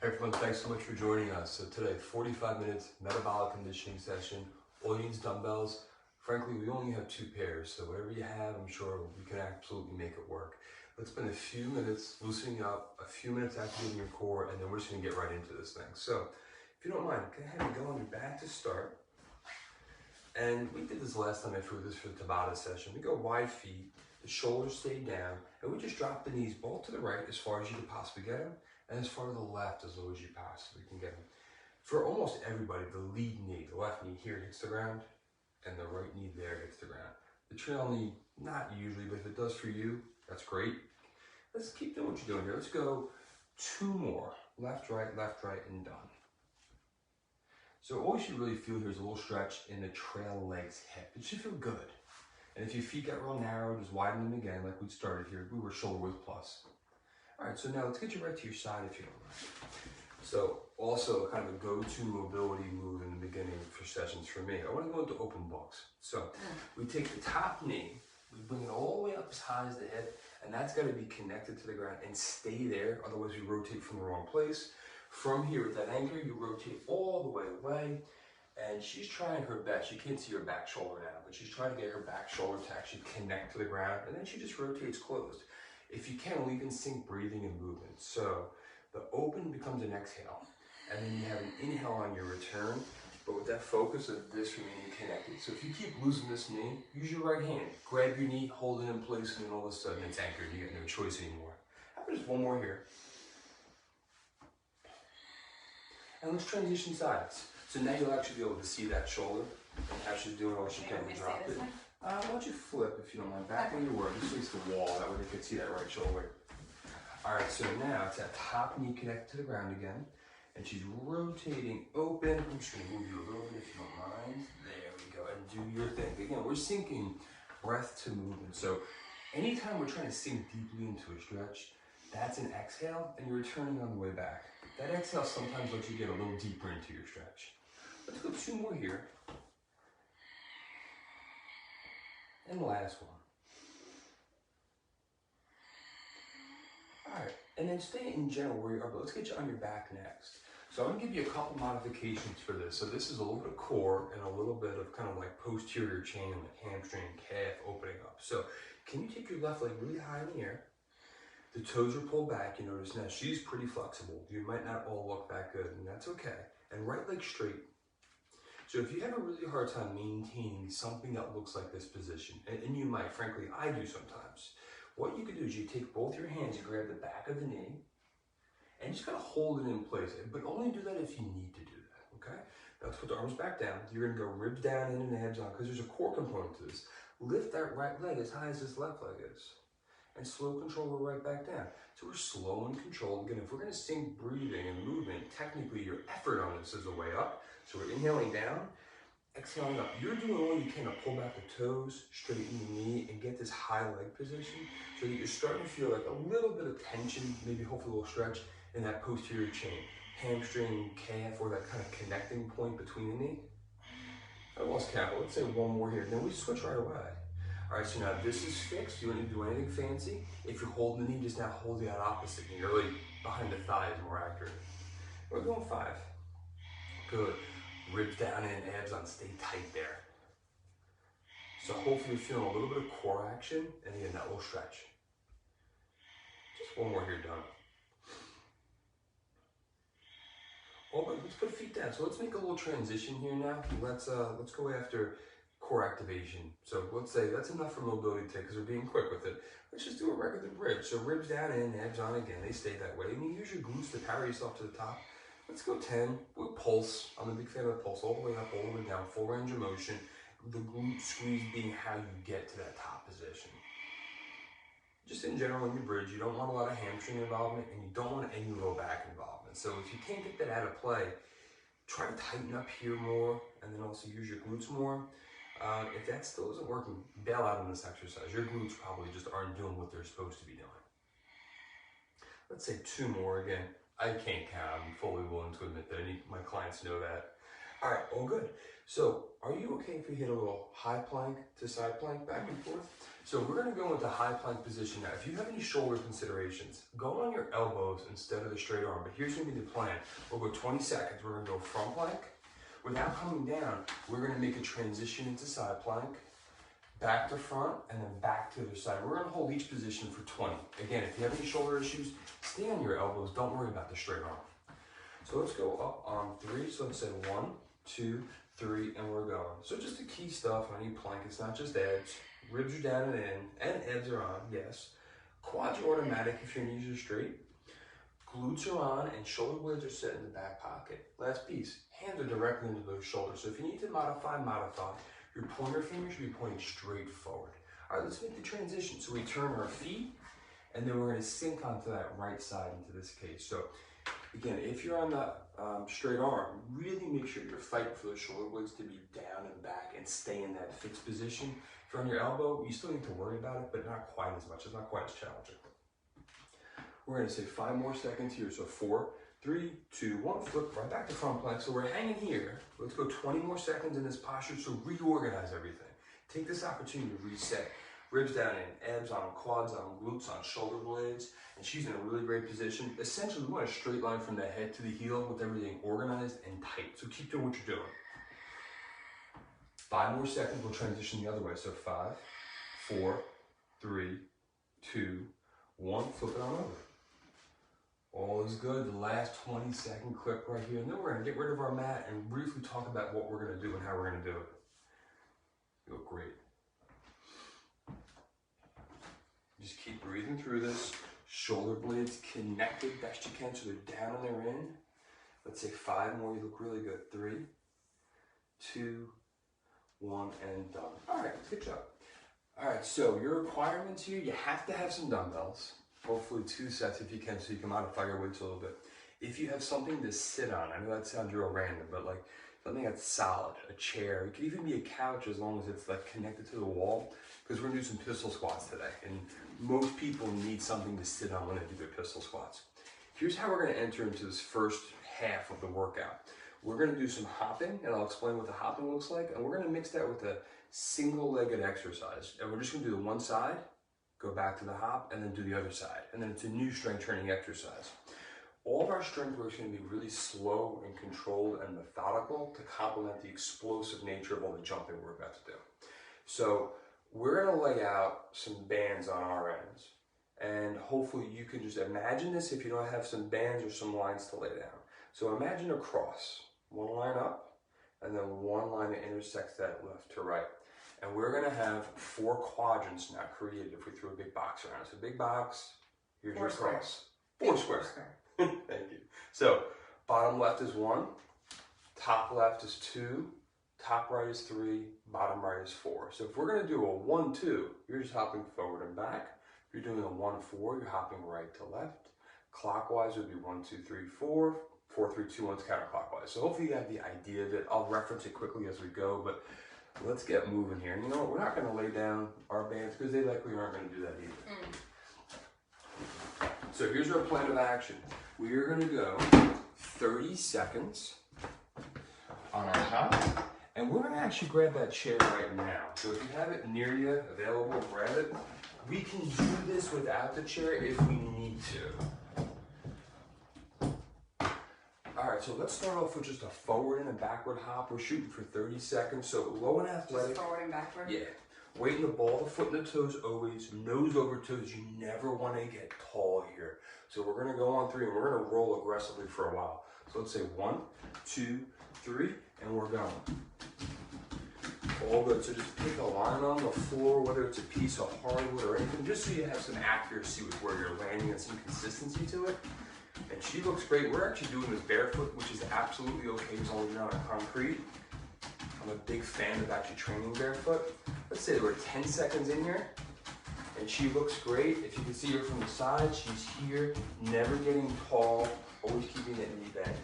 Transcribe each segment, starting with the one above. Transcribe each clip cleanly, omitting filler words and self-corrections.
Hey everyone, thanks so much for joining us. So today, 45 minutes metabolic conditioning session. All you need is dumbbells. Frankly, we only have 2 pairs, so whatever you have, I'm sure we can absolutely make it work. Let's spend a few minutes loosening up, a few minutes activating your core, and then we're just gonna get right into this thing. So, if you don't mind, go ahead and go on your back to start. And we did this last time I threw this for the Tabata session. We go wide feet, the shoulders stay down, and we just drop the knees both to the right as far as you can possibly get them, and as far to the left as low as you possibly can get them. For almost everybody, the lead knee, the left knee here hits the ground, and the right knee there hits the ground. The trail knee, not usually, but if it does for you, that's great. Let's keep doing what you're doing here. Let's go 2 more. Left, right, and done. So all you should really feel here is a little stretch in the trail legs hip. It should feel good. And if your feet got real narrow, just widen them again like we started here. We were shoulder width plus. All right, so now let's get you right to your side if you don't mind. So also kind of a go-to mobility move in the beginning for sessions for me. I want to go into open books. So we take the top knee, we bring it all the way up as high as the hip, and that's got to be connected to the ground and stay there. Otherwise, you rotate from the wrong place. From here with that anchor, you rotate all the way away. And she's trying her best. You can't see her back shoulder now, but she's trying to get her back shoulder to actually connect to the ground, and then she just rotates closed. If you can, we'll even sync breathing and movement. So the open becomes an exhale, and then you have an inhale on your return, but with that focus of this remaining connected. So if you keep losing this knee, use your right hand. Grab your knee, hold it in place, and then all of a sudden it's anchored. You got no choice anymore. How about just one more here? And let's transition sides. So now you'll actually be able to see that shoulder and how she's doing all she can to drop it. Why don't you flip, if you don't mind, back when you were, just face the wall, that way they could see that right shoulder. All right, so now it's that top knee connected to the ground again, and she's rotating open. I'm just gonna move you a little bit if you don't mind. There we go, and do your thing. Again, we're syncing breath to movement. So anytime we're trying to sink deeply into a stretch, that's an exhale, and you're returning on the way back. That exhale sometimes lets you get a little deeper into your stretch. Let's go 2 more here. And the last one. All right, and then stay in general where you are, but let's get you on your back next. So I'm gonna give you a couple modifications for this. So this is a little bit of core and a little bit of kind of like posterior chain, like hamstring, calf opening up. So can you take your left leg really high in the air? The toes are pulled back, you notice now she's pretty flexible. You might not all look that good, and that's okay. And right leg straight. So if you have a really hard time maintaining something that looks like this position, and you might, frankly, I do sometimes, what you can do is you take both your hands, you grab the back of the knee, and you just gotta hold it in place, but only do that if you need to do that, okay? Now let's put the arms back down. You're gonna go ribs down in and abs on, because there's a core component to this. Lift that right leg as high as this left leg is, and slow control it right back down. So we're slow and controlled. Again, if we're gonna sync breathing and movement, technically your effort on this is the way up. So we're inhaling down, exhaling up. You're doing all you can to pull back the toes, straighten the knee, and get this high leg position so that you're starting to feel like a little bit of tension, maybe hopefully a little stretch in that posterior chain, hamstring, calf, or that kind of connecting point between the knee. I lost count, but let's say 1 more here, then we switch right away. All right, so now this is fixed. You don't need to do anything fancy. If you're holding the knee, just now hold the opposite knee. You're really behind the thigh is more accurate. We're going 5. Good. Ribs down in, abs on, stay tight there. So hopefully you're feeling a little bit of core action, and again, that little stretch. Just 1 more here, done. Oh, but let's put feet down. So let's make a little transition here now. Let's go after core activation. So let's say that's enough for mobility today because we're being quick with it. Let's just do a regular bridge. So ribs down in, abs on again. They stay that way. And you use your glutes to power yourself to the top. Let's go 10. We'll pulse. I'm a big fan of the pulse. All the way up, all the way down. Full range of motion. The glute squeeze being how you get to that top position. Just in general, in your bridge, you don't want a lot of hamstring involvement and you don't want any low back involvement. So if you can't get that out of play, try to tighten up here more and then also use your glutes more. If that still isn't working, bail out on this exercise. Your glutes probably just aren't doing what they're supposed to be doing. Let's say 2 more again. I can't count. I'm fully willing to admit that. My clients know that. All right, all good. So are you okay if we hit a little high plank to side plank back and forth? So we're gonna go into high plank position now. If you have any shoulder considerations, go on your elbows instead of the straight arm. But here's gonna be the plan. We'll go 20 seconds. We're gonna go front plank. Without coming down, we're gonna make a transition into side plank, back to front, and then back to the other side. We're gonna hold each position for 20. Again, if you have any shoulder issues, stay on your elbows. Don't worry about the straight arm. So let's go up on 3. So let's say 1, 2, 3, and we're going. So just the key stuff on any plank, it's not just abs. Ribs are down and in, and abs are on, yes. Quads are automatic if your knees are straight. Glutes are on, and shoulder blades are set in the back pocket. Last piece, hands are directly into those shoulders. So if you need to modify. Your pointer finger should be pointing straight forward. All right, let's make the transition. So we turn our feet, and then we're gonna sink onto that right side into this case. So again, if you're on the straight arm, really make sure you're fighting for those shoulder blades to be down and back and stay in that fixed position. If you're on your elbow, you still need to worry about it, but not quite as much. It's not quite as challenging. We're gonna say 5 more seconds here. So 4, 3, 2, 1, flip right back to front plank. So we're hanging here. Let's go 20 more seconds in this posture. So reorganize everything. Take this opportunity to reset. Ribs down in, abs on, quads on, glutes on, shoulder blades. And she's in a really great position. Essentially, we want a straight line from the head to the heel with everything organized and tight. So keep doing what you're doing. 5 more seconds, we'll transition the other way. So 5, 4, 3, 2, 1, flip it on over. All is good. The last 20-second clip right here. And then we're gonna get rid of our mat and briefly talk about what we're gonna do and how we're gonna do it. You look great. Just keep breathing through this. Shoulder blades connected best you can so they're down and they're in. Let's say 5 more. You look really good. 3, 2, 1, and done. All right, good job. All right, so your requirements here, you have to have some dumbbells. Hopefully 2 sets if you can, so you can modify your weights a little bit. If you have something to sit on, I know that sounds real random, but like something that's solid, a chair, it could even be a couch as long as it's like connected to the wall, because we're gonna do some pistol squats today. And most people need something to sit on when they do their pistol squats. Here's how we're gonna enter into this first half of the workout. We're gonna do some hopping, and I'll explain what the hopping looks like, and we're gonna mix that with a single-legged exercise. And we're just gonna do the one side, go back to the hop, and then do the other side. And then it's a new strength training exercise. All of our strength work is gonna be really slow and controlled and methodical to complement the explosive nature of all the jumping we're about to do. So we're gonna lay out some bands on our ends. And hopefully you can just imagine this if you don't have some bands or some lines to lay down. So imagine a cross, one line up, and then one line that intersects that left to right. And we're gonna have 4 quadrants now created if we threw a big box around. So big box, here's your cross. 4 squares. Thank you. So bottom left is 1, top left is 2, top right is 3, bottom right is 4. So if we're gonna do a 1, 2, you're just hopping forward and back. If you're doing a 1, 4, you're hopping right to left. Clockwise would be 1, 2, 3, 4. 4, 3, 2, 1's counterclockwise. So hopefully you have the idea of it. I'll reference it quickly as we go, but let's get moving here. And you know what? We're not going to lay down our bands because they likely aren't going to do that either. So here's our plan of action. We are going to go 30 seconds on our hop, and we're going to actually grab that chair right now. So if you have it near you, available, grab it. We can do this without the chair if we need to. All right, so let's start off with just a forward and a backward hop. We're shooting for 30 seconds, so low and athletic. Just forward and backward? Yeah. Weight in the ball, the foot and the toes always, nose over toes. You never want to get tall here. So we're going to go on 3, and we're going to roll aggressively for a while. So let's say 1, 2, 3, and we're going. All good. So just pick a line on the floor, whether it's a piece of hardwood or anything, just so you have some accuracy with where you're landing and some consistency to it. And she looks great. We're actually doing this barefoot, which is absolutely okay as long as you're not on concrete. I'm a big fan of actually training barefoot. Let's say we're 10 seconds in here, and she looks great. If you can see her from the side, she's here, never getting tall, always keeping that knee bent.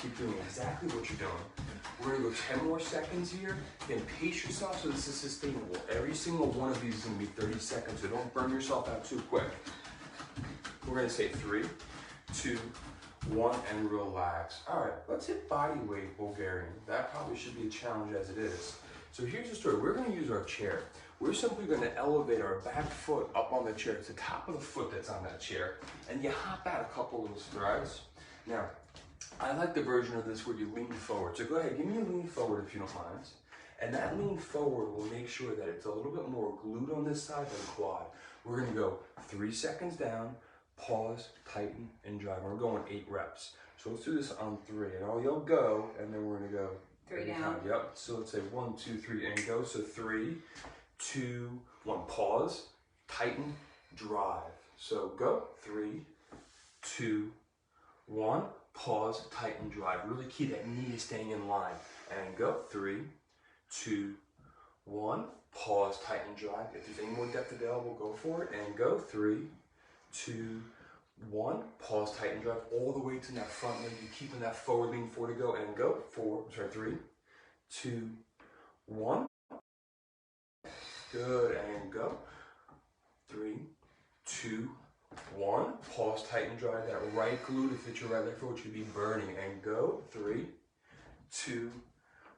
Keep doing exactly what you're doing. We're gonna go 10 more seconds here. Again, pace yourself so this is sustainable. Every single one of these is gonna be 30 seconds, so don't burn yourself out too quick. We're gonna say 3, 2, one, and relax. All right, let's hit body weight Bulgarian. That probably should be a challenge as it is. So here's the story. We're going to use our chair. We're simply going to elevate our back foot up on the chair. It's the top of the foot that's on that chair. And you hop out a couple little strides. Now, I like the version of this where you lean forward. So go ahead, give me a lean forward if you don't mind. And that lean forward will make sure that it's a little bit more glute on this side than quad. We're going to go 3 seconds down, pause, tighten, and drive. We're going 8 reps. So let's do this on 3. And all you'll go, and then we're going to go 3 down. Yep. So let's say 1, 2, 3, and go. So 3, 2, 1. Pause, tighten, drive. So go 3, 2, 1. Pause, tighten, drive. Really key that knee is staying in line. And go 3, 2, 1. Pause, tighten, drive. If there's any more depth of the elbow, go for it. And go 3, 2, 1. Pause, tighten, drive all the way to that front leg. You're keeping that forward lean forward to go. And go 3, 2, 1. Good. And go 3, 2, 1. Pause, tighten, drive. That right glute, if it's your right leg forward, should be burning. And go 3, 2,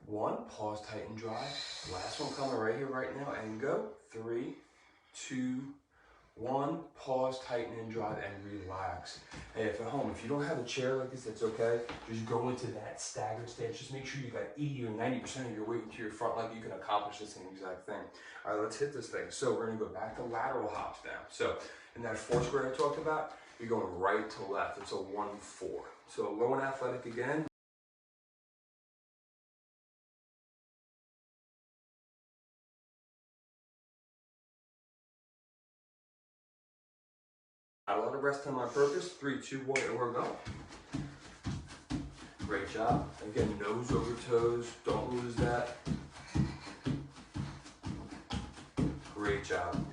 1. Pause, tighten, drive. Last one coming right here, right now. And go 3, 2, 1. Pause, tighten, and drive, and relax. Hey, if at home, if you don't have a chair like this, that's okay. Just go into that staggered stance. Just make sure you got 80 or 90% of your weight into your front leg. You can accomplish the same exact thing. All right, let's hit this thing. So we're going to go back to lateral hops now. So in that 4 square I talked about, you're going right to left. It's a 1-4. So low and athletic again. A lot of rest time on purpose. 3, 2, 1, and we're going. Great job. Again, nose over toes. Don't lose that. Great job.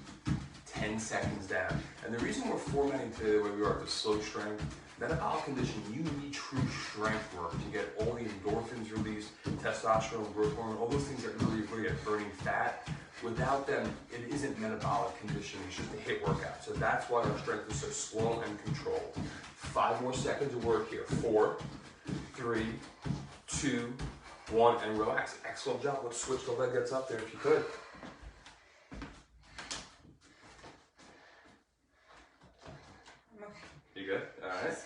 10 seconds down. And the reason we're formatting today the way we are with slow strength, metabolic condition, you need true strength work to get all the endorphins released, testosterone, growth hormone, all those things that really are good at burning fat. Without them, it isn't metabolic conditioning, it's just a HIIT workout. So that's why our strength is so slow and controlled. 5 more seconds of work here. 4, 3, 2, 1, and relax. Excellent job. Let's switch the leg that's up there if you could. You good? All right.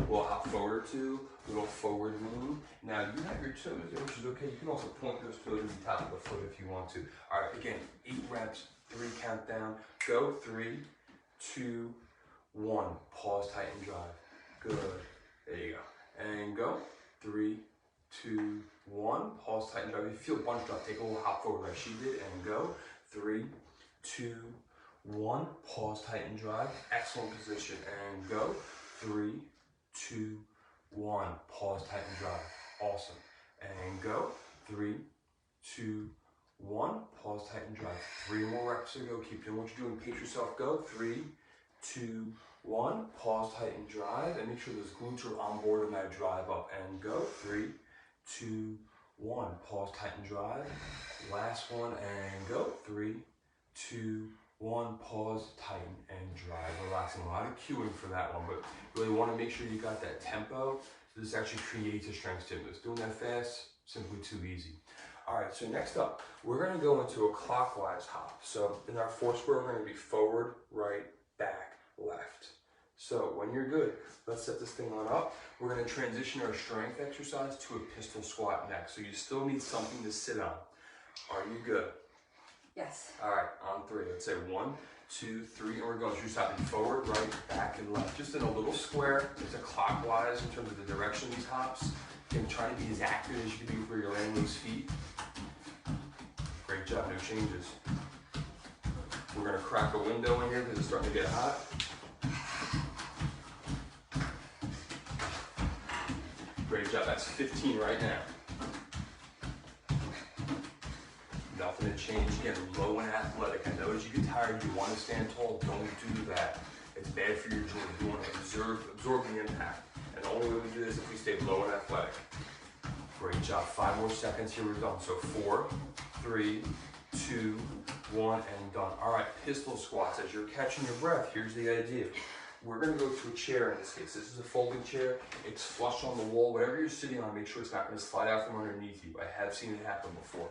We'll hop forward or 2, little forward lean. Now you have your toes there, which is okay. You can also point those toes to the top of the foot if you want to. All right, again, 8 reps, 3 countdown. Go 3, 2, 1. Pause, tighten, drive. Good. There you go. And go 3, 2, 1. Pause, tighten, drive. If you feel bunched up, take a little hop forward like she did, and go 3, 2, 1. Pause, tighten, drive. Excellent position. And go 3, 2, 1. Pause, tighten, drive. Awesome. And go 3, 2, 1. Pause, tighten, drive. 3 more reps to go. Keep doing what you're doing. Pace yourself. Go 3, 2, 1. Pause, tighten, drive. And make sure those glutes are on board in that drive up. And go 3, 2, 1. Pause, tighten, drive. Last one. And go 3, 2, 1. Pause, tighten, and drive. Relaxing. A lot of cueing for that one, but really want to make sure you got that tempo. So this actually creates a strength stimulus. Doing that fast, simply too easy. All right, so next up, we're going to go into a clockwise hop. So in our 4 square, we're going to be forward, right, back, left. So when you're good, let's set this thing on up. We're going to transition our strength exercise to a pistol squat next. So you still need something to sit on. Are you good? Yes. All right, on 3. Let's say 1, 2, 3, and we're going to stopping forward, right, back, and left. Just in a little square. It's a clockwise in terms of the direction of these hops. Again, trying to be as accurate as you can be for your landing those feet. Great job, no changes. We're going to crack a window in here because it's starting to get hot. Great job, that's 15 right now. Nothing to change. Again, low and athletic. I know as you get tired, you want to stand tall. Don't do that. It's bad for your joint. You want to absorb the impact. And the only way we do this is if we stay low and athletic. Great job. 5 more seconds. Here we're done. So 4, 3, 2, 1, and done. All right, pistol squats. As you're catching your breath, here's the idea. We're gonna go to a chair in this case. This is a folding chair. It's flush on the wall. Whatever you're sitting on, make sure it's not gonna slide out from underneath you. I have seen it happen before.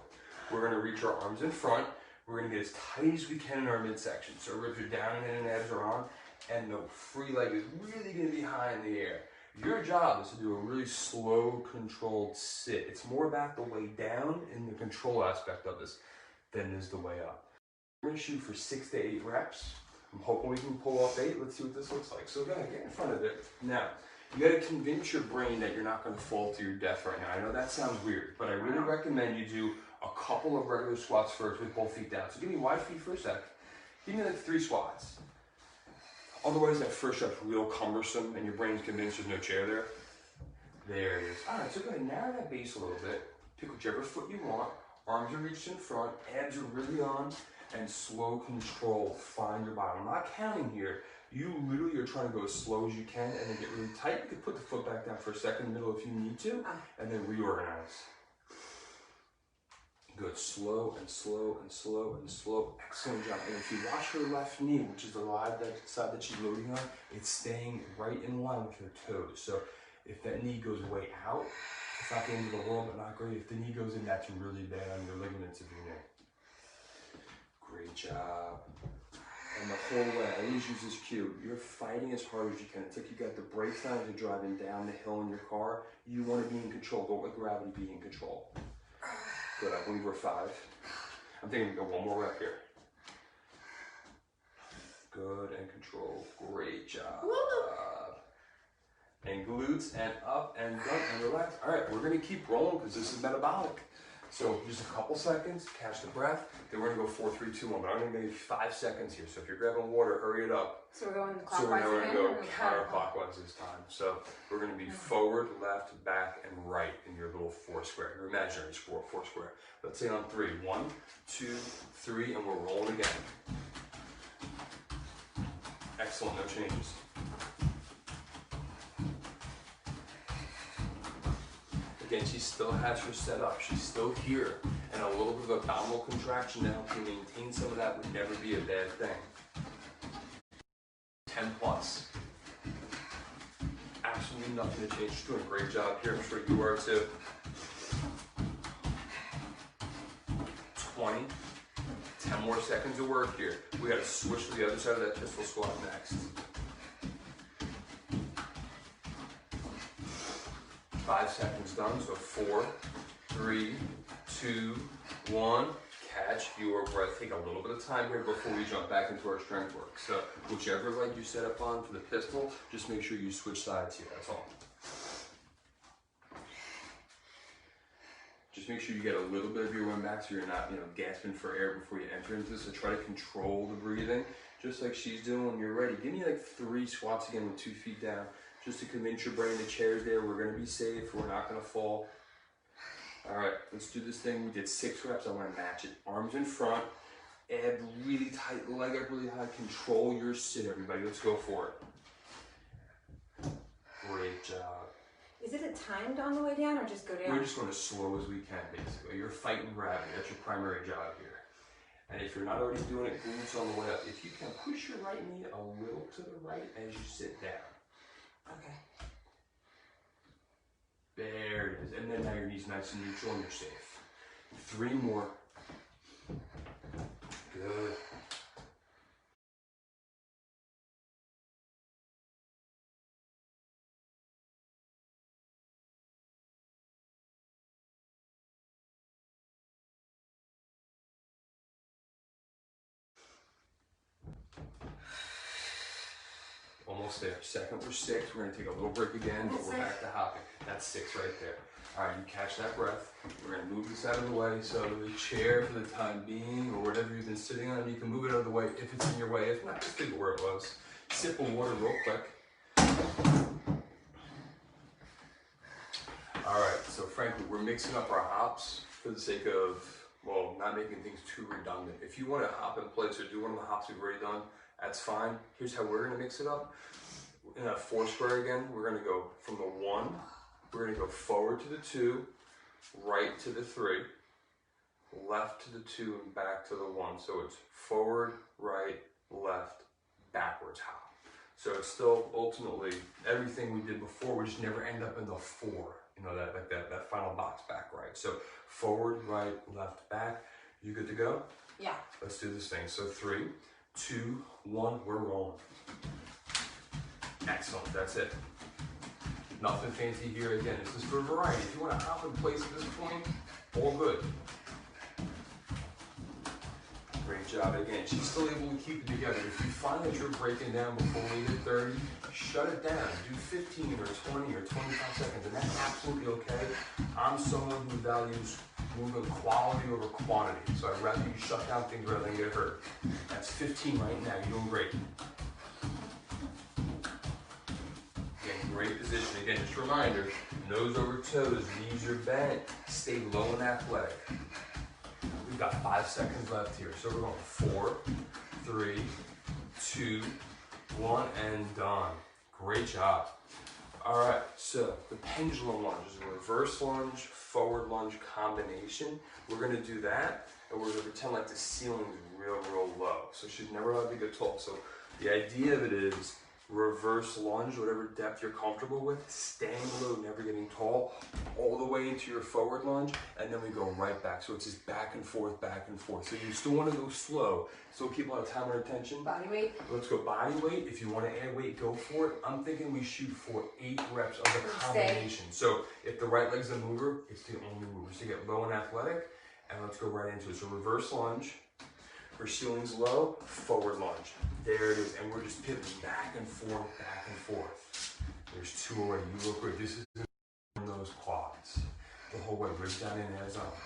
We're gonna reach our arms in front. We're gonna get as tight as we can in our midsection. So ribs are down and abs are on, and the free leg is really gonna be high in the air. Your job is to do a really slow, controlled sit. It's more about the way down in the control aspect of this than is the way up. We're gonna shoot for 6 to 8 reps. I'm hoping we can pull off 8. Let's see what this looks like. So go ahead, get in front of it. Now, you gotta convince your brain that you're not gonna fall to your death right now. I know that sounds weird, but I really recommend you do a couple of regular squats first with both feet down. So give me wide feet for a sec. Give me like 3 squats. Otherwise, that first rep's real cumbersome and your brain's convinced there's no chair there. There it is. All right, so go ahead, narrow that base a little bit. Pick whichever foot you want. Arms are reached in front, abs are really on, and slow control. Find your bottom. I'm not counting here. You literally are trying to go as slow as you can and then get really tight. You can put the foot back down for a second in the middle if you need to, and then reorganize. Good. Slow and slow and slow and slow. Excellent job. And if you watch her left knee, which is the side that she's loading on, it's staying right in line with her toes. So if that knee goes way out, it's not the end of the world, but not great. If the knee goes in, that's really bad on your ligaments of your knee. Great job. And the whole way, I always use this cue. You're fighting as hard as you can. It's like you got the brakes on as you're driving down the hill in your car. You want to be in control. Don't let gravity be in control. Good, I believe we're 5. I'm thinking we go one more rep here. Good, and control. Great job. And glutes, and up, and down, and relax. All right, we're gonna keep rolling because this is metabolic. So just a couple seconds, catch the breath, then we're gonna go 4, 3, 2, 1, but I'm gonna give you 5 seconds here. So if you're grabbing water, hurry it up. So we're going clockwise. So we're gonna again, go or counterclockwise this time. So we're gonna be forward, left, back, and right in your little 4 square, your imaginary 4 square. Let's say on 3. 1, 2, 3, and we're rolling again. Excellent, no changes. Again, she still has her set up. She's still here. And a little bit of abdominal contraction to help you maintain some of that would never be a bad thing. 10 plus. Absolutely nothing to change. She's doing a great job here. I'm sure you are too. 20. 10 more seconds of work here. We got to switch to the other side of that pistol squat next. 5 seconds done, so 4, 3, 2, 1. Catch your breath. Take a little bit of time here before we jump back into our strength work. So whichever leg you set up on for the pistol, just make sure you switch sides here, that's all. Just make sure you get a little bit of your wind back so you're not, gasping for air before you enter into this. So try to control the breathing, just like she's doing when you're ready. Give me like 3 squats again with 2 feet down. Just to convince your brain the chair's there, we're gonna be safe, we're not gonna fall. All right, let's do this thing. We did 6 reps, I wanna match it. Arms in front, ab really tight, leg up really high, control your sit, everybody. Let's go for it. Great job. Is it a timed on the way down or just go down? We're just going as slow as we can, basically. You're fighting gravity, that's your primary job here. And if you're not already doing it, glutes on the way up. If you can push your right knee a little to the right as you sit down. Okay. There it is. And then now your knee's nice and neutral and you're safe. 3 more. Good. Almost there. Second, we're 6. We're going to take a little break again, but we're back to hopping. That's 6 right there. All right, you catch that breath. We're going to move this out of the way. So the chair for the time being, or whatever you've been sitting on, you can move it out of the way if it's in your way. If not, just leave it where it was. Sip of water real quick. All right, so frankly, we're mixing up our hops for the sake of, well, not making things too redundant. If you want to hop in place or do one of the hops we've already done, that's fine. Here's how we're gonna mix it up. In a 4 square again, we're gonna go from the 1, we're gonna go forward to the 2, right to the 3, left to the 2, and back to the 1. So it's forward, right, left, backwards hop. So it's still ultimately everything we did before, we just never end up in the 4, you know, that final box back, right? So forward, right, left, back. You good to go? Yeah. Let's do this thing. So 3, 2, 1, we're rolling. Excellent, that's it. Nothing fancy here. Again, this is for variety. If you want to hop in place at this point, all good. Great job. Again, she's still able to keep it together. If you find that you're breaking down before we hit 30, shut it down. Do 15 or 20 or 25 seconds, and that's absolutely okay. I'm someone who values movement quality over quantity, so I'd rather you shut down things rather than get hurt. That's 15 right now. You're doing great. Again, great position. Again, just a reminder, nose over toes, knees are bent, stay low and athletic. We've got 5 seconds left here. So we're going 4, 3, 2, 1, and done. Great job. All right, so the pendulum lunge is a reverse lunge, forward lunge combination. We're gonna do that, and we're gonna pretend like the ceiling is real, real low. So she's never allowed to get tall. So the idea of it is reverse lunge, whatever depth you're comfortable with, staying low, never getting tall, all the way into your forward lunge, and then we go right back. So it's just back and forth, back and forth. So you still want to go slow, still keep a lot of time and attention. Body weight. Let's go body weight. If you want to add weight, go for it. I'm thinking we shoot for 8 reps of the combination. So if the right leg's a mover, it's the only mover. So get low and athletic, and let's go right into it. So reverse lunge. For ceilings low, forward lunge. There it is, and we're just pivoting back and forth, back and forth. There's 2 already. You look great. This is in those quads. The whole way, ribs down in as up.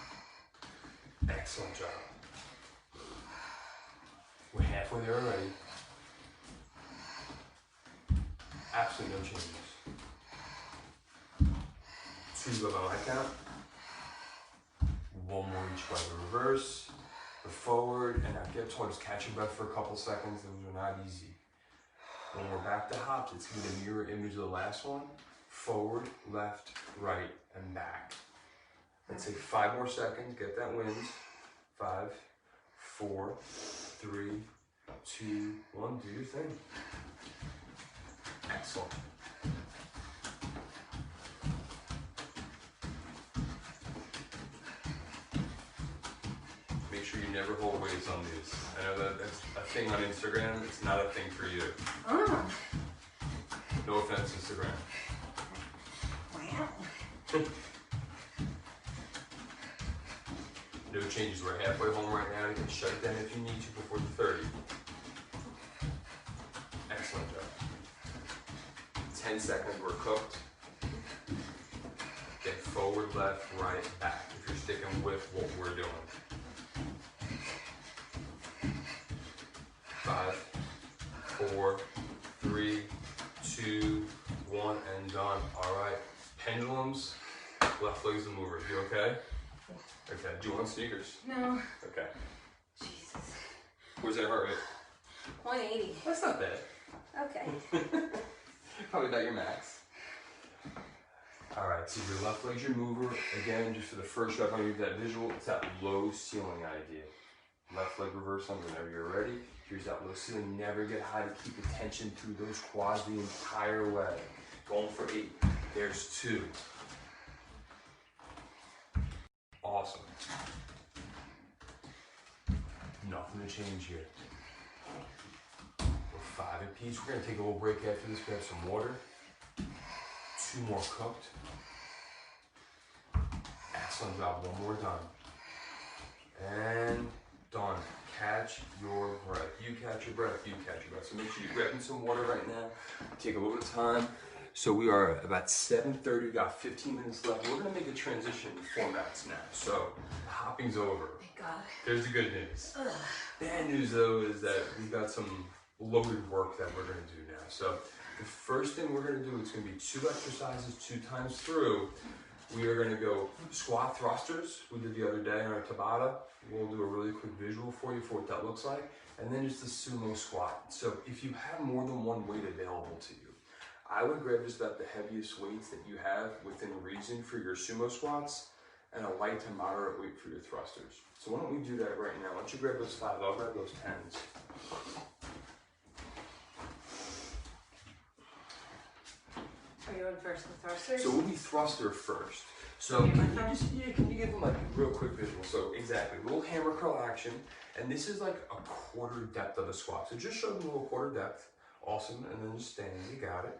Excellent job. We're halfway there already. Absolutely no changes. 2 go by my count. 1 more each way. Reverse. Forward, and now get towards catch your breath for a couple seconds. Those are not easy. When we're back to hops, it's going to be the mirror image of the last one. Forward, left, right, and back. Let's say 5 more seconds. Get that wind. 5, 4, 3, 2, 1. Do your thing. Excellent. Make sure you never hold weights on these. I know that's a thing on Instagram. It's not a thing for you. Oh. No offense, Instagram. Wow. No changes. We're halfway home right now. You can shut it down if you need to before the 30. Excellent job. 10 seconds, we're cooked. Get forward, left, right, back. If you're sticking with what we're doing. 5, 4, 3, 2, 1, and done. All right. Pendulums, left leg's the mover. You okay? Okay. Do you want sneakers? No. Okay. Jesus. Where's that heart rate? 180. That's not bad. Okay. Probably about your max. All right. So your left leg's your mover. Again, just for the first rep, I'm gonna give that visual. It's that low ceiling idea. Left leg reverse lunge whenever you're ready. Here's that low ceiling. Never get high to keep attention through those quads the entire way. Going for 8. There's 2. Awesome. Nothing to change here. We're 5 apiece. We're going to take a little break after this. We have some water. 2 more cooked. Excellent job. 1 more done. And done. Catch your breath. You catch your breath. You catch your breath. So make sure you're grabbing some water right now. Take a little bit of time. So we are about 7:30. We got 15 minutes left. We're going to make a transition formats now. So hopping's over. Thank God. There's the good news. Ugh. Bad news though is that we've got some loaded work that we're going to do now. So the first thing we're going to do is going to be 2 exercises 2 times through. We are going to go squat thrusters. We did the other day on our Tabata. We'll do a really quick visual for you for what that looks like. And then just the sumo squat. So if you have more than one weight available to you, I would grab just about the heaviest weights that you have within reason for your sumo squats and a light to moderate weight for your thrusters. So why don't we do that right now? Why don't you grab those 5, I'll grab those 10s. Are you doing first the thrusters? So we'll be thruster first. So can you give them like a real quick visual? So exactly, little hammer curl action, and this is like a quarter depth of a squat. So just show them a little quarter depth. Awesome, and then just stand, you got it.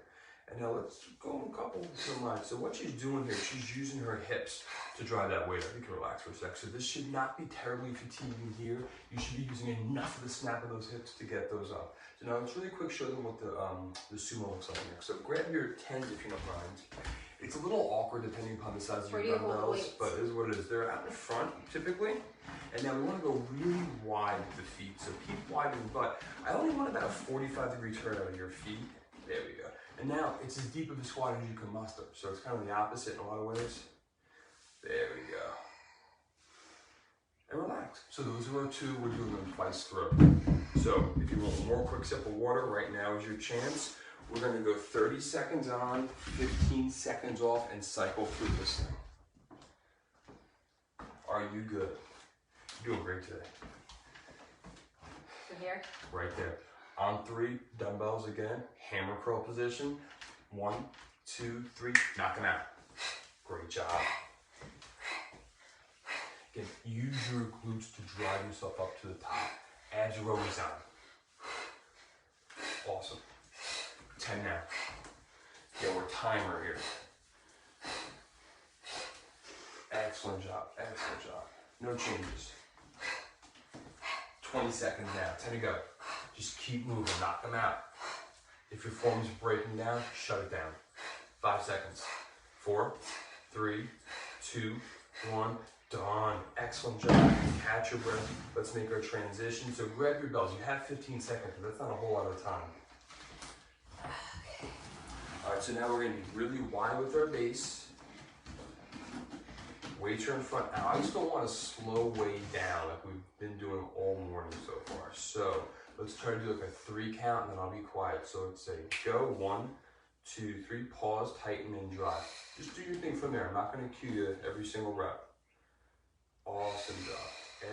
And now let's go in a couple of lines. So what she's doing here, she's using her hips to drive that weight up. You can relax for a sec. So this should not be terribly fatiguing here. You should be using enough of the snap of those hips to get those up. So now let's really quick show them what the sumo looks like here. So grab your 10s if you don't mind. It's a little awkward depending upon the size of your dumbbells, but it is what it is. They're out in front typically. And now we want to go really wide with the feet. So keep wide in the butt. I only want about a 45-degree turn out of your feet. There we go. And now it's as deep of a squat as you can muster. So it's kind of the opposite in a lot of ways. There we go. And relax. So those are our two. We're doing them twice through. So if you want one more quick sip of water, right now is your chance. We're going to go 30 seconds on, 15 seconds off, and cycle through this thing. Are you good? You're doing great today. From here? Right there. On 3, dumbbells again, hammer curl position. 1, 2, 3, knock them out. Great job. Again, use your glutes to drive yourself up to the top. Abs are always on. Awesome. 10 now. Yeah, we're timer here. Excellent job, excellent job. No changes. 20 seconds now, 10 to go. Just keep moving, knock them out. If your form is breaking down, shut it down. 5 seconds. 4, 3, 2, 1, done. Excellent job. Catch your breath. Let's make our transition. So grab your bells. You have 15 seconds, but that's not a whole lot of time. All right, so now we're gonna be really wide with our base. Weights are in front. Now, I just don't want to slow way down like we've been doing all morning so far. So let's try to do like a 3 count and then I'll be quiet. So let's say go 1, 2, 3, pause, tighten, and drive. Just do your thing from there. I'm not gonna cue you every single rep. Awesome job.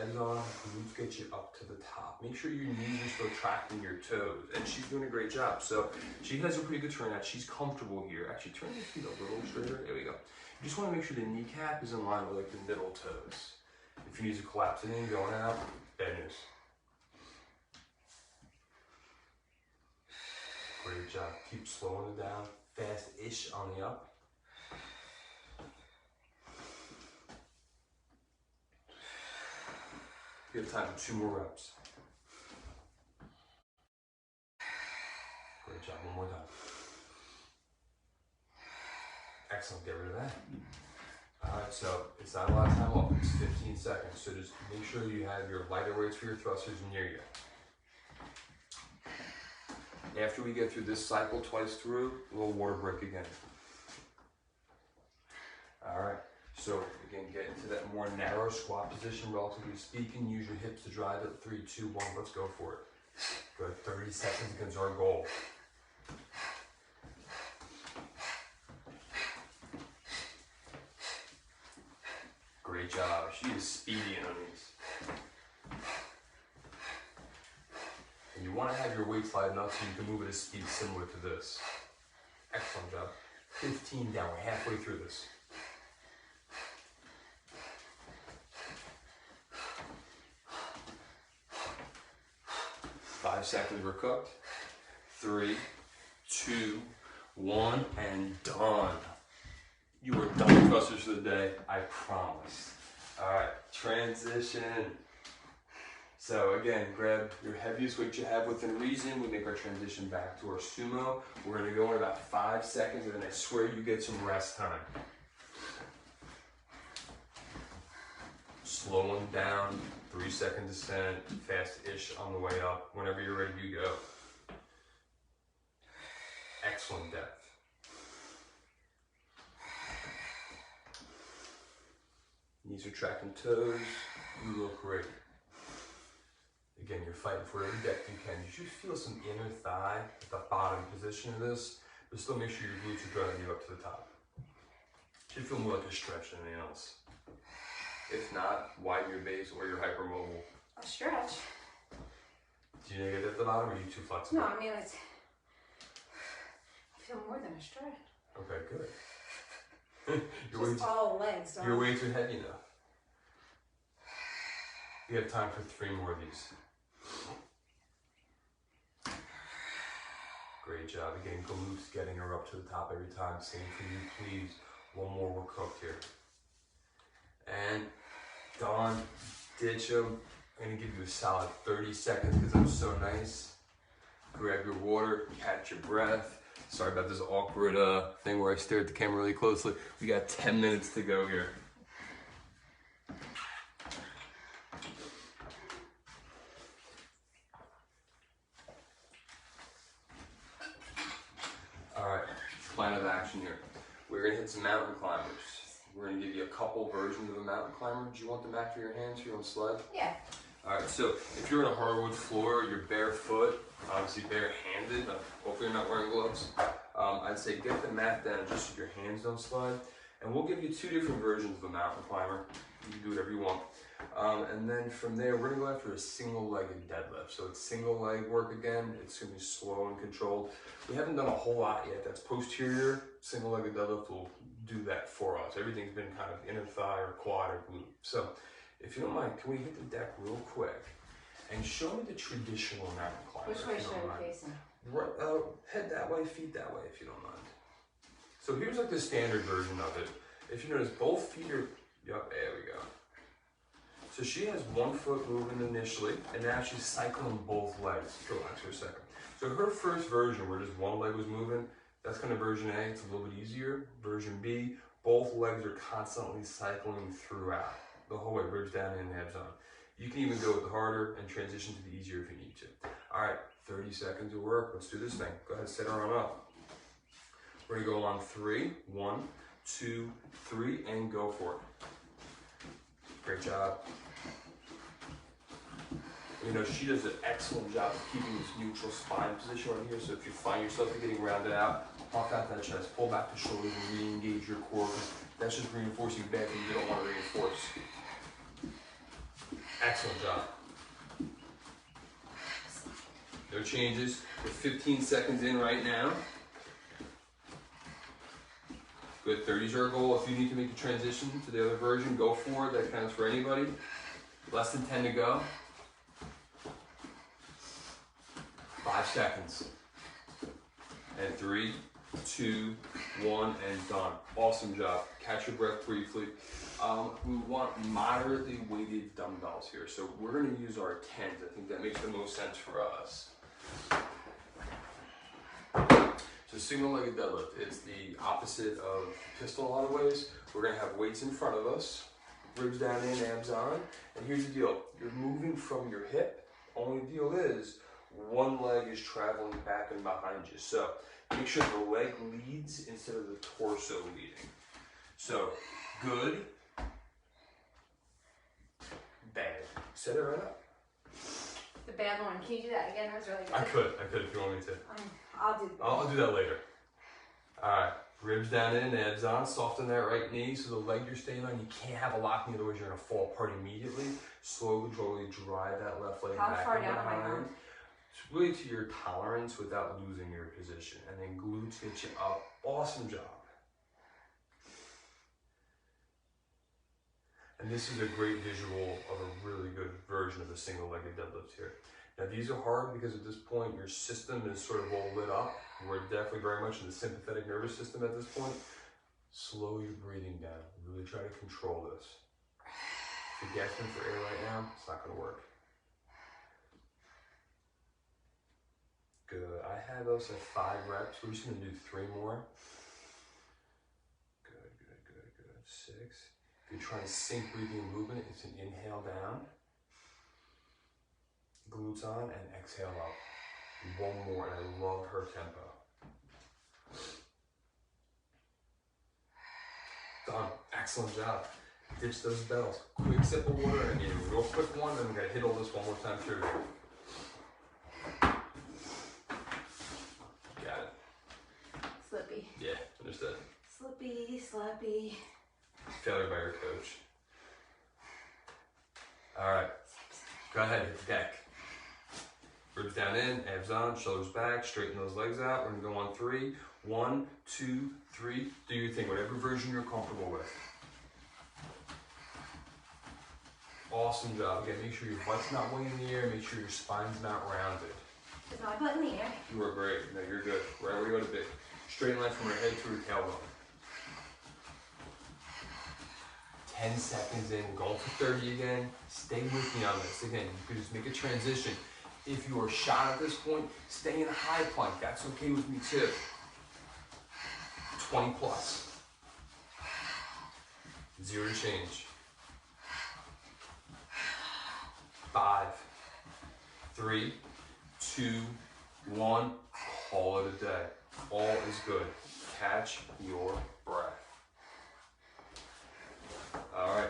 Abs on, glutes get you up to the top. Make sure your knees are still tracking your toes. And she's doing a great job. So she has a pretty good turnout. She's comfortable here. Actually, turn your feet a little straighter. There we go. You just want to make sure the kneecap is in line with like the middle toes. If your knees are collapsing in, going out, bad news. Great job. Keep slowing it down. Fast-ish on the up. You have time for 2 more reps. Great job. One more time. Excellent. Get rid of that. All right, so it's not a lot of time off. It's 15 seconds. So just make sure you have your lighter weights for your thrusters near you. After we get through this cycle twice through, a little water break again. All right. So again, get into that more narrow squat position, relatively speaking. Use your hips to drive it. 3, 2, 1. Let's go for it. Good. 30 seconds against our goal. Great job. She is speedy on these. And you want to have your weights light enough so you can move at a speed similar to this. Excellent job. 15 down. We're halfway through this. 5 seconds, we're cooked. 3, 2, 1, and done. You are done with thrusters for the day, I promise. All right, transition. So again, grab your heaviest weight you have within reason. We make our transition back to our sumo. We're gonna go in about 5 seconds, and then I swear you get some rest time. Slowing down, 3-second descent, fast-ish on the way up. Whenever you're ready, you go. Excellent depth. Knees are tracking toes. You look great. Again, you're fighting for every depth you can. You should feel some inner thigh at the bottom position of this, but still make sure your glutes are driving you up to the top. Should feel more like a stretch than anything else. If not, widen your base or your hypermobile. A stretch. Do you get at the bottom or are you too flexible? No, I mean, I feel more than a stretch. Okay, good. Just all legs, You're way too heavy now. You have time for 3 more of these. Great job. Again, glutes, getting her up to the top every time. Same for you, please. 1 more, we're cooked here. And done. Ditch them. I'm gonna give you a solid 30 seconds because I'm so nice. Grab your water, catch your breath. Sorry about this awkward thing where I stare at the camera really closely. We got 10 minutes to go here. All right, plan of action here. We're gonna hit some mountain climbers. We're gonna give you a couple versions of a mountain climber. Do you want them back to your hands for your own sled? Yeah. All right, so if you're on a hardwood floor, you're barefoot, obviously barehanded, hopefully you're not wearing gloves. I'd say get the mat down just so your hands don't slide. And we'll give you 2 different versions of a mountain climber. You can do whatever you want. And then from there, we're gonna go after a single-legged deadlift. So it's single leg work again. It's gonna be slow and controlled. We haven't done a whole lot yet. That's posterior. Single-legged deadlift will do that for us. Everything's been kind of inner thigh or quad or glute. So if you don't mind, can we hit the deck real quick and show me the traditional mountain climber? Which way should I be facing? Right, head that way, feet that way, if you don't mind. So here's like the standard version of it. If you notice, both feet are, yep, there we go. So she has 1 foot moving initially, and now she's cycling both legs. Relax for a second. So her first version, where just 1 leg was moving, that's kind of version A. It's a little bit easier. Version B, both legs are constantly cycling throughout the whole way, ribs down and abs on. You can even go with the harder and transition to the easier if you need to. All right, 30 seconds of work. Let's do this thing. Go ahead, set her on up. We're gonna go on 3. 1, 2, 3, and go for it. Great job. You know, she does an excellent job of keeping this neutral spine position right here. So if you find yourself getting rounded out, puff out that chest, pull back the shoulders, and re-engage your core. That's just reinforcing back and you don't want to reinforce. Excellent job. No changes. We're 15 seconds in right now. Good, 30's our goal. If you need to make the transition to the other version, go for it. That counts for anybody. Less than 10 to go. 5 seconds. And 3, 2, 1, and done. Awesome job. Catch your breath briefly. We want moderately weighted dumbbells here. So we're going to use our 10s. I think that makes the most sense for us. So single-legged deadlift, it's the opposite of pistol in a lot of ways. We're gonna have weights in front of us, ribs down in, abs on. And here's the deal, you're moving from your hip. Only deal is, 1 leg is traveling back and behind you. So make sure the leg leads instead of the torso leading. So good, bad. Set it right up. The bad one. Can you do that again? That was really good. I could if you want me to. I'll do that later. All right, ribs down in, abs on, soften that right knee so the leg you're staying on, you can't have a lock, otherwise you're gonna fall apart immediately. Slowly drive that left leg How back far and down am I behind. going? It's really to your tolerance without losing your position. And then glutes get you up. Awesome job. And this is a great visual of a really good version of the single-legged deadlift here. Now these are hard because at this point your system is sort of all lit up. We're definitely very much in the sympathetic nervous system at this point. Slow your breathing down. Really try to control this. If you're gasping for air right now, it's not going to work. Good. I have us at 5 reps. We're just going to do 3 more. Good, good, good, good. 6. If you're trying to sync breathing movement, it's an inhale down, glutes on, and exhale up. 1 more, and I love her tempo. Done. Excellent job. Ditch those bells. Quick sip of water, and a real quick one, and we're going to hit all this 1 more time through. Got it. Slippy. Yeah, understood. Slippy, slappy. Failure by your coach. All right, go ahead, hit the deck. Ribs down in, abs on, shoulders back, straighten those legs out. We're gonna go on 3. 1, 2, 3. Do your thing, whatever version you're comfortable with. Awesome job. Again, make sure your butt's not way in the air. Make sure your spine's not rounded. Is my butt in the air? You are great. No, you're good. Right where you want to be. Straight line from your head to your tailbone. 10 seconds in, going for 30 again. Stay with me on this. Again, you can just make a transition. If you are shot at this point, stay in a high plank. That's okay with me too. 20 plus. 0 to change. 5, 3, 2, 1. Call it a day. All is good. Catch your breath. All right.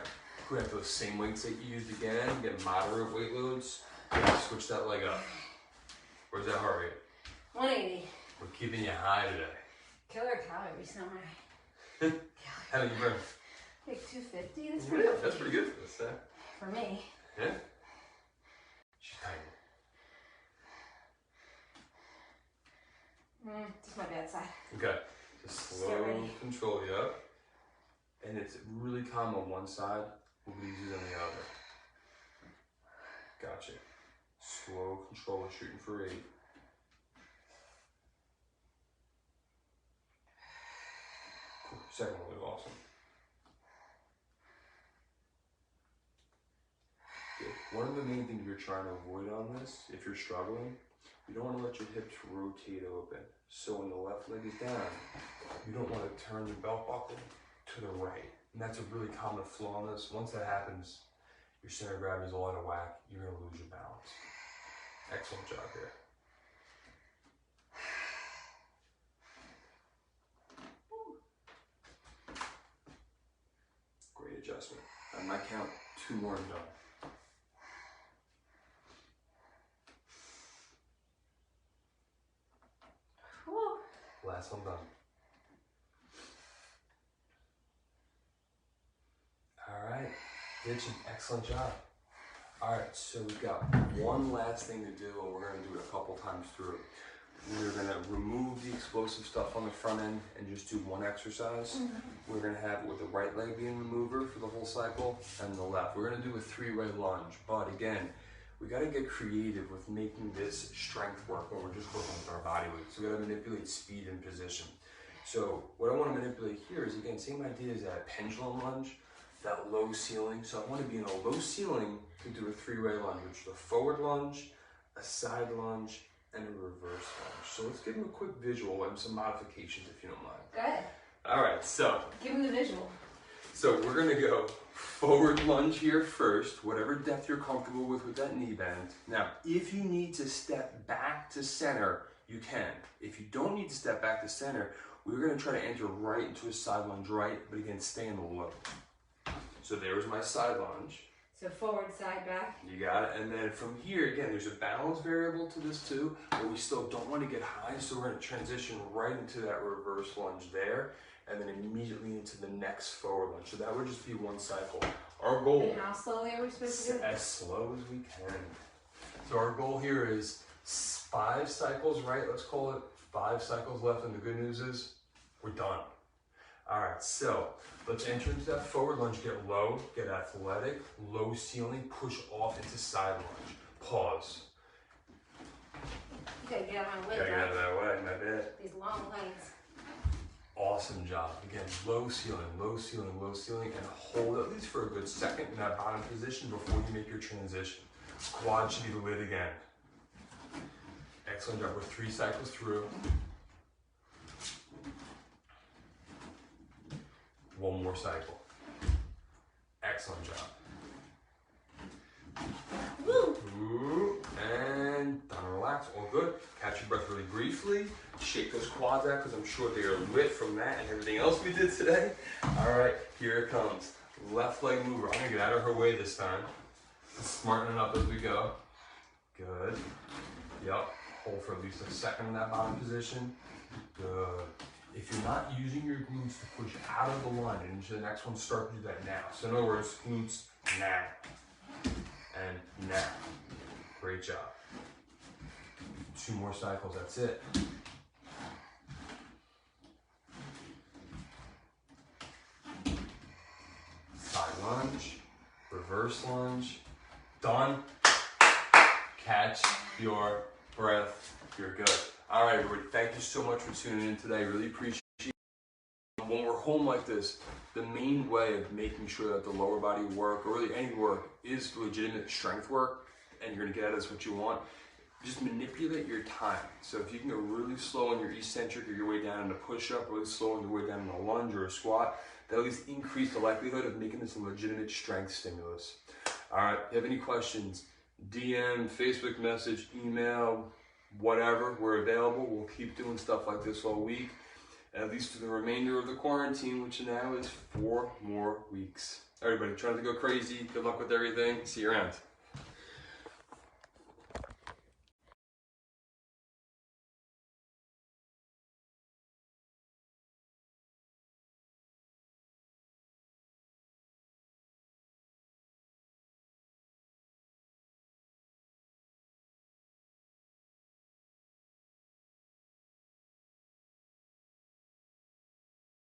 Go ahead, those same weights that you used again. Get moderate weight loads. Switch that leg up. Where's that heart rate? 180. We're keeping you high today. Killer calories somewhere. How many you burn? Like 250. That's pretty good. That's pretty good for this, huh? For me. Yeah. She's tiny. Just my bad side. Okay. Just slow control you up. And it's really calm on one side, easy on the other. Gotcha. Slow control, we're shooting for 8. Cool. Second one was awesome. Good. One of the main things you're trying to avoid on this, if you're struggling, you don't want to let your hips rotate open. So when the left leg is down, you don't want to turn your belt buckle to the right. And that's a really common flaw in this. Once that happens, your center of gravity is all out of whack. You're going to lose your balance. Excellent job here. Great adjustment. On my count, 2 more and done. Last one done. All right, did an excellent job. All right, so we've got one last thing to do, and we're gonna do it a couple times through. We're gonna remove the explosive stuff on the front end and just do one exercise. We're gonna have it with the right leg being the mover for the whole cycle, and the left. We're gonna do a 3-way lunge, but again, we gotta get creative with making this strength work when we're just working with our body weight. So we gotta manipulate speed and position. So what I wanna manipulate here is, again, same idea as that pendulum lunge, that low ceiling. So I wanna be in a low ceiling to do a 3-way lunge, which is a forward lunge, a side lunge, and a reverse lunge. So let's give them a quick visual and some modifications if you don't mind. Good. All right, so. Give them the visual. So we're gonna go forward lunge here first, whatever depth you're comfortable with that knee bend. Now, if you need to step back to center, you can. If you don't need to step back to center, we're gonna try to enter right into a side lunge right, but again, stay in the low. So there's my side lunge. So forward, side, back. You got it. And then from here, again, there's a balance variable to this too, but we still don't want to get high, so we're gonna transition right into that reverse lunge there, and then immediately into the next forward lunge. So that would just be one cycle. Our goal. And how slowly are we supposed to do it? As slow as we can. So our goal here is 5 cycles, right? Let's call it 5 cycles left, and the good news is we're done. All right, so let's enter into that forward lunge, get low, get athletic, low ceiling, push off into side lunge. Pause. You gotta get out of my way, Gotta get out of that way, my bad. These long legs. Awesome job. Again, low ceiling, low ceiling, low ceiling, and hold at least for a good second in that bottom position before you make your transition. Quad should be lit again. Excellent job. We're 3 cycles through. 1 more cycle. Excellent job. Woo! Ooh, and done. Relax, all good. Catch your breath really briefly. Shake those quads out because I'm sure they are lit from that and everything else we did today. All right, here it comes. Left leg mover. I'm gonna get out of her way this time. Smartening up as we go. Good. Yep. Hold for at least a second in that bottom position. Good. If you're not using your glutes to push out of the line and into the next one, start to do that now. So in other words, glutes now and now. Great job. 2 more cycles, that's it. Side lunge, reverse lunge, done. Catch your breath, you're good. All right, everybody, thank you so much for tuning in today. Really appreciate it. When we're home like this, the main way of making sure that the lower body work, or really any work, is legitimate strength work, and you're gonna get at us what you want. Just manipulate your time. So if you can go really slow on your eccentric or your way down in a push-up, really slow on your way down in a lunge or a squat, that'll at least increase the likelihood of making this a legitimate strength stimulus. All right, if you have any questions, DM, Facebook message, email, whatever, we're available. We'll keep doing stuff like this all week, at least for the remainder of the quarantine, which now is 4 more weeks. Everybody, trying to go crazy. Good luck with everything. See you around.